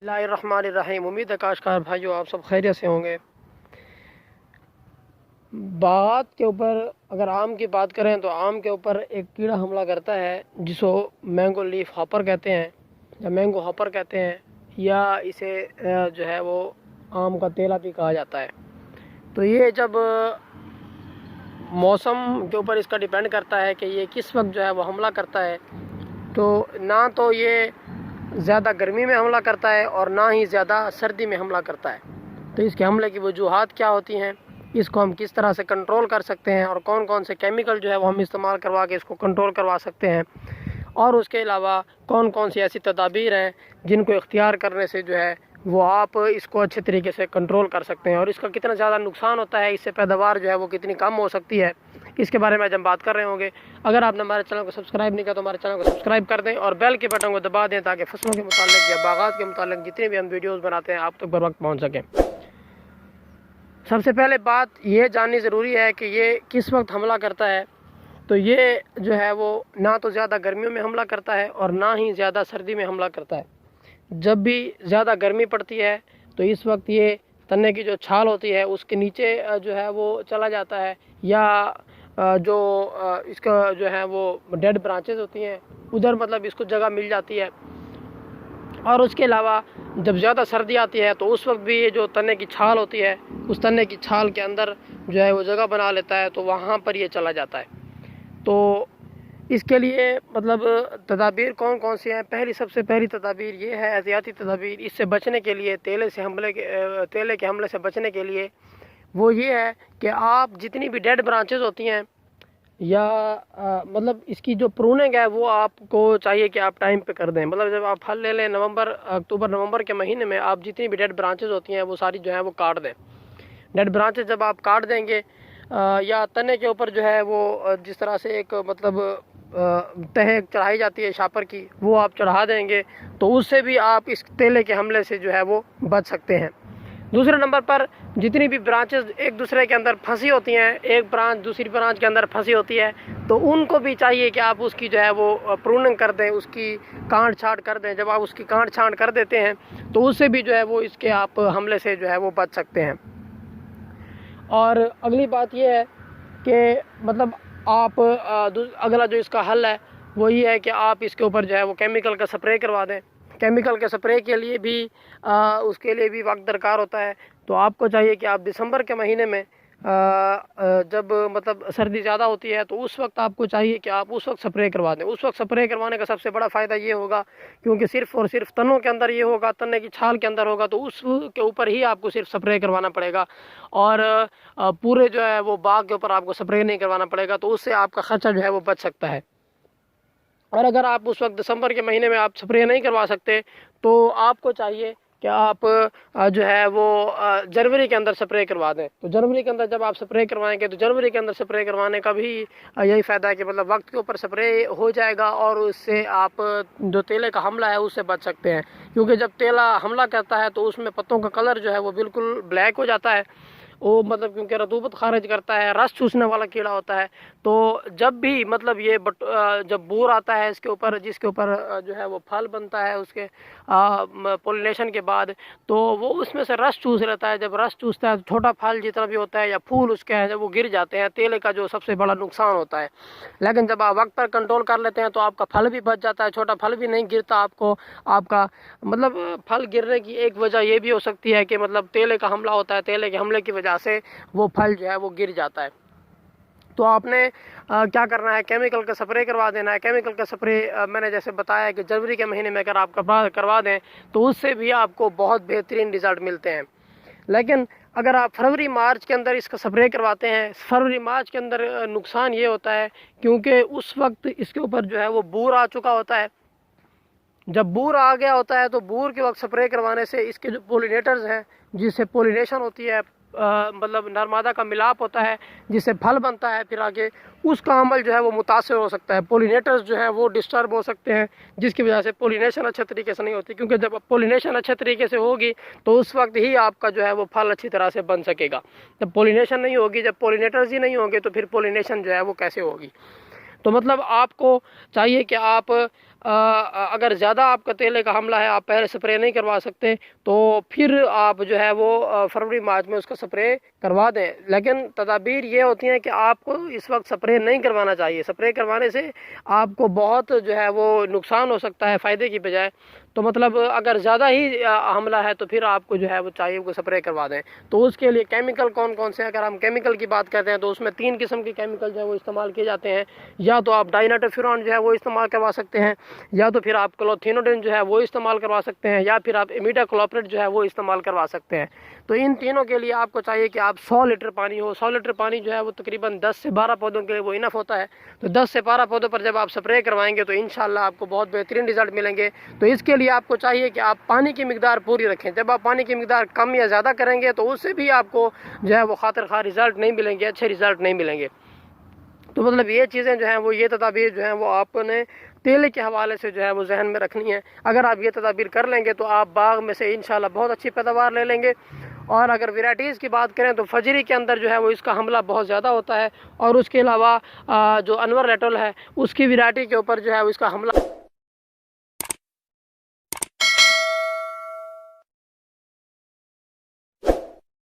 बिस्मिल्लाहिर्रहमानिर्रहीम। उम्मीद है काशकार भाइयों आप सब खैरियत से होंगे। बात के ऊपर अगर आम की बात करें तो आम के ऊपर एक कीड़ा हमला करता है जिसको मैंगो लीफ हॉपर कहते हैं या मैंगो हॉपर कहते हैं, या इसे जो है वो आम का तेला भी कहा जाता है। तो ये जब मौसम के ऊपर इसका डिपेंड करता है कि ये किस वक्त जो है वो हमला करता है। तो ना तो ये ज़्यादा गर्मी में हमला करता है और ना ही ज़्यादा सर्दी में हमला करता है। तो इसके हमले की वजूहात क्या होती हैं, इसको हम किस तरह से कंट्रोल कर सकते हैं और कौन कौन से केमिकल जो है वो हम इस्तेमाल करवा के इसको कंट्रोल करवा सकते हैं, और उसके अलावा कौन कौन सी ऐसी तदाबीर हैं जिनको इख्तियार करने से जो है वो आप इसको अच्छे तरीके से कंट्रोल कर सकते हैं, और इसका कितना ज़्यादा नुकसान होता है, इससे पैदावार जो है वो कितनी कम हो सकती है, इसके बारे में आज हम बात कर रहे होंगे। अगर आपने हमारे चैनल को सब्सक्राइब नहीं किया तो हमारे चैनल को सब्सक्राइब कर दें और बेल के बटन को दबा दें ताकि फसलों के मुताल्लिक या बागात के मुताल्लिक जितने भी हम वीडियोज़ बनाते हैं आप तक बर वक्त पहुँच सकें। सबसे पहले बात ये जाननी ज़रूरी है कि ये किस वक्त हमला करता है। तो ये जो है वो ना तो ज़्यादा गर्मियों में हमला करता है और ना ही ज़्यादा सर्दी में हमला करता है। जब भी ज़्यादा गर्मी पड़ती है तो इस वक्त ये तने की जो छाल होती है उसके नीचे जो है वो चला जाता है, या जो इसका जो है वो डेड ब्रांचेस होती हैं उधर मतलब इसको जगह मिल जाती है। और उसके अलावा जब ज़्यादा सर्दी आती है तो उस वक्त भी ये जो तने की छाल होती है उस तने की छाल के अंदर जो है वो जगह बना लेता है, तो वहाँ पर ये चला जाता है। तो इसके लिए मतलब तदाबीर कौन कौन सी हैं। सबसे पहली तदाबीर ये है एहतियाती तदाबीर इससे बचने के लिए, तेले के हमले से बचने के लिए वो ये है कि आप जितनी भी डेड ब्रांचेस होती हैं या मतलब इसकी जो प्रूनिंग है वो आपको चाहिए कि आप टाइम पे कर दें। मतलब जब आप फल ले लें अक्टूबर नवंबर के महीने में आप जितनी भी डेड ब्रांचेस होती हैं वो सारी जो है वो काट दें। डेड ब्रांचेस जब आप काट देंगे या तने के ऊपर जो है वो जिस तरह से एक मतलब तह चढ़ाई जाती है शापर की, वो आप चढ़ा देंगे तो उससे भी आप इस तेले के हमले से जो है वो बच सकते हैं। दूसरे नंबर पर जितनी भी ब्रांचेस एक दूसरे के अंदर फंसी होती हैं, एक ब्रांच दूसरी ब्रांच के अंदर फंसी होती है, तो उनको भी चाहिए कि आप उसकी जो है वो प्रूनिंग कर दें, उसकी काट छाँट कर दें। जब आप उसकी काट छाँट कर देते हैं तो उससे भी जो है वो इसके आप हमले से जो है वो बच सकते हैं। और अगली बात यह है कि मतलब आप अगला जो इसका हल है वो ये है कि आप इसके ऊपर जो है वो केमिकल का स्प्रे करवा दें। केमिकल के स्प्रे के लिए भी उसके लिए भी वक्त दरकार होता है। तो आपको चाहिए कि आप दिसंबर के महीने में जब मतलब सर्दी ज़्यादा होती है तो उस वक्त आपको चाहिए कि आप उस वक्त स्प्रे करवा दें। उस वक्त स्प्रे करवाने का सबसे बड़ा फ़ायदा ये होगा क्योंकि सिर्फ़ और सिर्फ तनों के अंदर ये होगा, तने की छाल के अंदर होगा, तो उसके ऊपर ही आपको सिर्फ स्प्रे करवाना पड़ेगा और पूरे जो है वो बाग के ऊपर आपको स्प्रे नहीं करवाना पड़ेगा। तो उससे आपका ख़र्चा जो है वो बच सकता है। और अगर आप उस वक्त दिसंबर के महीने में आप स्प्रे नहीं करवा सकते तो आपको चाहिए कि आप जो है वो जनवरी के अंदर स्प्रे करवा दें। तो जनवरी के अंदर जब आप स्प्रे करवाएंगे तो जनवरी के अंदर स्प्रे करवाने का भी यही फ़ायदा है कि मतलब वक्त के ऊपर स्प्रे हो जाएगा और उससे आप जो तेले का हमला है उससे बच सकते हैं। क्योंकि जब तेला हमला करता है तो उसमें पत्तों का कलर जो है वो बिल्कुल ब्लैक हो जाता है, वो मतलब क्योंकि रतूबत खारिज करता है, रस चूसने वाला कीड़ा होता है। तो जब भी मतलब ये जब बूर आता है इसके ऊपर, जिसके ऊपर जो है वो फल बनता है उसके पोलिनेशन के बाद, तो वो उसमें से रस चूस लेता है। जब रस चूसता है तो छोटा फल जितना भी होता है या फूल उसके हैं जब वो गिर जाते हैं, तेले का जो सबसे बड़ा नुकसान होता है। लेकिन जब आप वक्त पर कंट्रोल कर लेते हैं तो आपका फल भी बच जाता है, छोटा फल भी नहीं गिरता आपको। आपका मतलब फल गिरने की एक वजह ये भी हो सकती है कि मतलब तेले का हमला होता है, तेले के हमले की वजह से वो फल जो है वो गिर जाता है। तो आपने क्या करना है, केमिकल का स्प्रे करवा देना है। केमिकल का स्प्रे मैंने जैसे बताया कि जनवरी के महीने में अगर आप करवा दें तो उससे भी आपको बहुत बेहतरीन रिज़ल्ट मिलते हैं। लेकिन अगर आप फरवरी मार्च के अंदर इसका स्प्रे करवाते हैं, फरवरी मार्च के अंदर नुकसान ये होता है क्योंकि उस वक्त इसके ऊपर जो है वो बूर आ चुका होता है। जब बूर आ गया होता है तो बूर के वक्त स्प्रे करवाने से इसके जो पोलिनेटर्स हैं जिससे पोलिनेशन होती है, मतलब नरमादा का मिलाप होता है जिससे फल बनता है, फिर आगे उसका अमल जो है वो मुतासर हो सकता है। पोलिनेटर्स जो है वो डिस्टर्ब हो सकते हैं जिसकी वजह से पोलिनेशन अच्छे तरीके से नहीं होती। क्योंकि जब पोलिनेशन अच्छे तरीके से होगी तो उस वक्त ही आपका जो है वो फल अच्छी तरह से बन सकेगा। जब पोलिनेशन नहीं होगी, जब पोलिनेटर्स ही नहीं होंगे तो फिर पोलिनेशन जो है वो कैसे होगी। तो मतलब आपको चाहिए कि आप अगर ज़्यादा आपका तेले का हमला है, आप पहले स्प्रे नहीं करवा सकते, तो फिर आप जो है वो फरवरी मार्च में उसका स्प्रे करवा दें। लेकिन तदाबीर ये होती हैं कि आपको इस वक्त स्प्रे नहीं करवाना चाहिए। स्प्रे करवाने से आपको बहुत जो है वो नुकसान हो सकता है फ़ायदे की बजाय। तो मतलब अगर ज़्यादा ही हमला है तो फिर आपको जो है वो चाहिए वो स्प्रे करवा दें। तो उसके लिए केमिकल कौन कौन से, अगर हम केमिकल की बात करते हैं तो उसमें 3 किस्म के केमिकल जो है वो इस्तेमाल किए जाते हैं। या तो आप डाइनाटोफिरॉन जो है वो इस्तेमाल करवा सकते हैं, या तो फिर आप क्लोथिनोडिन जो है वो इस्तेमाल करवा सकते हैं, या फिर आप इमिडाक्लोप्रिड जो है वो इस्तेमाल करवा सकते हैं। तो इन तीनों के लिए आपको चाहिए कि आप 100 लीटर पानी हो। 100 लीटर पानी जो है वो तकरीबन 10 से 12 पौधों के लिए वो इनफ होता है। तो 10 से 12 पौधों पर जब आप स्प्रे करवाएंगे तो इंशाल्लाह आपको बहुत बेहतरीन रिजल्ट मिलेंगे। तो इसके लिए आपको चाहिए कि आप पानी की मिकदार पूरी रखें। जब आप पानी की मिकदार कम या ज़्यादा करेंगे तो उससे भी आपको जो है वो खातिर खा रिज़ल्ट नहीं मिलेंगे, अच्छे रिज़ल्ट नहीं मिलेंगे। तो मतलब ये चीज़ें जो हैं वो, ये तदाबीर जो हैं वो आपने तेल के हवाले से जो है वो जहन में रखनी है। अगर आप ये तदाबीर कर लेंगे तो आप बाग में से इंशाल्लाह बहुत अच्छी पैदावार ले लेंगे। और अगर वैराइटीज़ की बात करें तो फजरी के अंदर जो है वो इसका हमला बहुत ज़्यादा होता है, और उसके अलावा जो अनवर रेटल है उसकी वैरायटी के ऊपर जो है वो इसका हमला